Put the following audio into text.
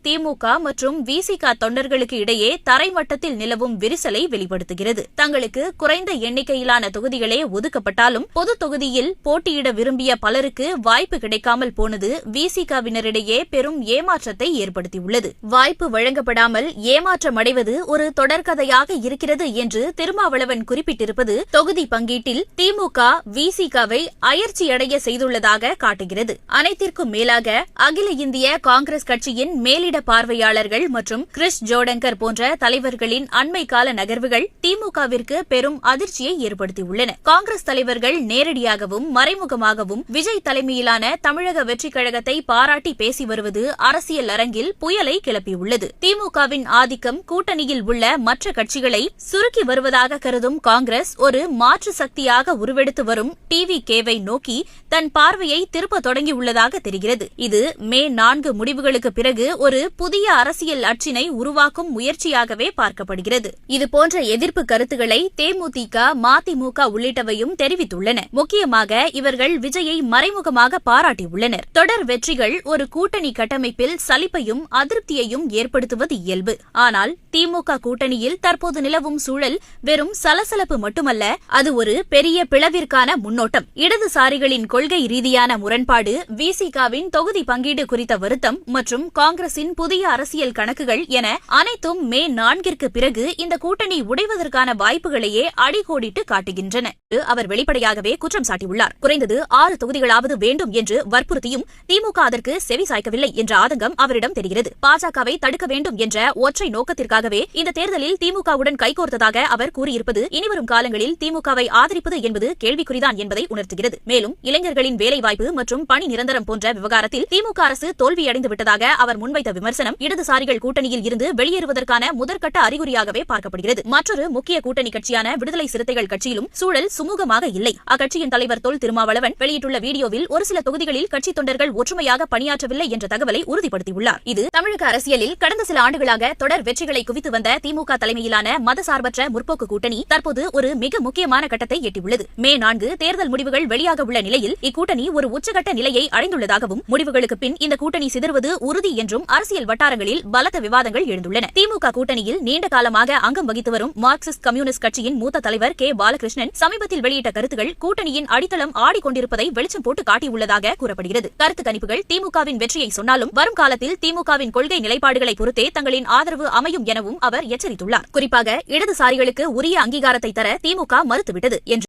திமுக மற்றும் விசிக தொண்டர்களுக்கு இடையே தரைமட்டத்தில் நிலவும் விரிசலை வெளிப்படுத்துகிறது. தங்களுக்கு குறைந்த எண்ணிக்கையிலான தொகுதிகளே ஒதுக்கப்பட்டாலும் பொது தொகுதியில் போட்டியிட விரும்பிய பலருக்கு வாய்ப்பு கிடைக்காமல் போனது விசிகவினரிடையே பெரும் ஏமாற்றத்தை ஏற்படுத்தியுள்ளது. வாய்ப்பு வழங்கப்படாமல் ஏமாற்றமடைவது ஒரு தொடர்கதையாக இருக்கிறது என்று திருமாவளவன் குறிப்பிட்டிருப்பது தொகுதி பங்கீட்டில் திமுக விசிகவை அயற்சியடைய செய்துள்ளதாக காட்டுகிறது. அனைத்திற்கும் மேலாக அகில இந்திய காங்கிரஸ் கட்சியின் மேலிட பார்வையாளர்கள் மற்றும் கிறிஸ் ஜோடங்கர் போன்ற தலைவர்களின் அண்மை கால நகர்வுகள் திமுகவிற்கு பெரும் அதிர்ச்சியை ஏற்படுத்தியுள்ளன. காங்கிரஸ் தலைவர்கள் நேரடியாகவும் மறைமுகமாகவும் விஜய் தலைமையிலான தமிழக வெற்றிக் கழகத்தை பாராட்டி பேசி வருவது அரசியல் அரங்கில் புயலை கிளப்பியுள்ளது. திமுகவின் ஆதிக்கம் கூட்டணியில் உள்ள மற்ற கட்சிகளை சுருக்கி வருவதாக கருதும் காங்கிரஸ் ஒரு மாற்று சக்தியாக உருவெடுத்து வரும் டிவிகேவை நோக்கி தன் பார்வையை திருப்ப தொடங்கியுள்ளதாக தெரிகிறது. இது மே 4 முடிவுகளுக்கு பிறகு ஒரு புதிய அரசியல் அச்சினை உருவாக்கும் முயற்சியாகவே பார்க்கப்படுகிறது. இதுபோன்ற எதிர்ப்பு கருத்துக்களை தேமுதிக, மதிமுக உள்ளிட்டவையும் தெரிவித்துள்ளன. முக்கியமாக இவர்கள் விஜயை மறைமுகமாக பாராட்டியுள்ளனர். தொடர் வெற்றிகள் ஒரு கூட்டணி கட்டமைப்பில் சலிப்பையும் அதிருப்தியையும் ஏற்படுத்துவது இயல்பு. ஆனால் திமுக கூட்டணியில் தற்போது நிலவும் சூழல் வெறும் சலசலப்பு மட்டுமல்ல, அது ஒரு பெரிய பிளவிற்கான முன்னோட்டம். இடதுசாரிகளின் கொள்கை ரீதியான முரண்பாடு, விசிகவின் தொகுதி பங்கீடு குறித்த வருத்தம் மற்றும் காங்கிரசின் புதிய அரசியல் கணக்குகள் என அனைத்தும் மே 4 பிறகு இந்த கூட்டணி உடைவதற்கான வாய்ப்புகளையே அடிகோடிட்டு காட்டுகின்றன. அவர் வெளிப்படையாகவே குற்றம் சாட்டியுள்ளார். குறைந்தது 6 தொகுதிகளாவது வேண்டும் என்று வற்புறுத்தியும் திமுக அதற்கு செவி சாய்க்கவில்லை என்ற ஆதங்கம் அவரிடம் தெரிகிறது. பாஜகவை தடுக்க வேண்டும் என்ற ஒற்றை நோக்கத்திற்காகவே இந்த தேர்தலில் திமுகவுடன் கைகோர்த்ததாக அவர் கூறியிருப்பது இனிவரும் காலங்களில் திமுகவை ஆதரிப்பது என்பது கேள்விக்குறிதான் என்பதை உணர்த்துகிறது. மேலும் இளைஞர்களின் வேலைவாய்ப்பு மற்றும் பணி நிரந்தரம் போன்ற விவகாரத்தில் திமுக அரசு தோல்வியடைந்து விட்டதாக அவர் முன்வைத்த விமர்சனம் இடதுசாரிகள் கூட்டணியில் இருந்து வெளியேறுவதற்கான முதற்கட்ட அறிகுறியாகவே பார்க்கப்படுகிறது. மற்றொரு முக்கிய கூட்டணி கட்சியான விடுதலை சிறுத்தைகள் கட்சியிலும் சூழல் சுமூகமாக இல்லை. அக்கட்சியின் தலைவர் தொல் திருமாவளவன் வெளியிட்டுள்ள வீடியோவில் ஒரு சில தொகுதிகளில் கட்சி தொண்டர்கள் ஒற்றுமையாக பணியாற்றவில்லை என்ற தகவலை உறுதிப்படுத்தியுள்ளார். இது தமிழக அரசியலில் கடந்த சில ஆண்டுகளாக தொடர் வெற்றிகளை குவித்து வந்த திமுக தலைமையிலான மதசார்பற்ற முற்போக்கு கூட்டணி தற்போது ஒரு மிக முக்கியமான கட்டத்தை எட்டியுள்ளது. மே 4 தேர்தல் முடிவுகள் வெளியாக உள்ள நிலையில் இக்கூட்டணி ஒரு உச்சகட்ட நிலையை அடைந்துள்ளதாகவும் முடிவுகளுக்கு பின் இந்த கூட்டணி சிதறுவது உறுதி என்றும் அரசியல் வட்டாரங்களில் பலத்த விவாதங்கள் எழுந்துள்ளன. திமுக கூட்டணியில் நீண்ட காலமாக அங்கம் வகித்து வரும் மார்க்சிஸ்ட் கம்யூனிஸ்ட் கட்சியின் மூத்த தலைவர் கே பாலகிருஷ்ணன் சமீபத்தில் வெளியிட்ட கருத்துகள் கூட்டணியின் அடித்தளம் ஆடிக்கொண்டிருப்பதை வெளிச்சம் போட்டு காட்டியுள்ளதாக கூறப்படுகிறது. கருத்து கணிப்புகள் திமுகவின் வெற்றியை சொன்னாலும் வரும் காலத்தில் திமுகவின் கொள்கை நிலைப்பாடுகளை பொறுத்தே தங்களின் ஆதரவு அமையும் எனவும் அவர் எச்சரித்துள்ளார். குறிப்பாக இடதுசாரிகளுக்கு உரிய அங்கீகாரத்தை தர திமுக மறுத்துவிட்டது என்று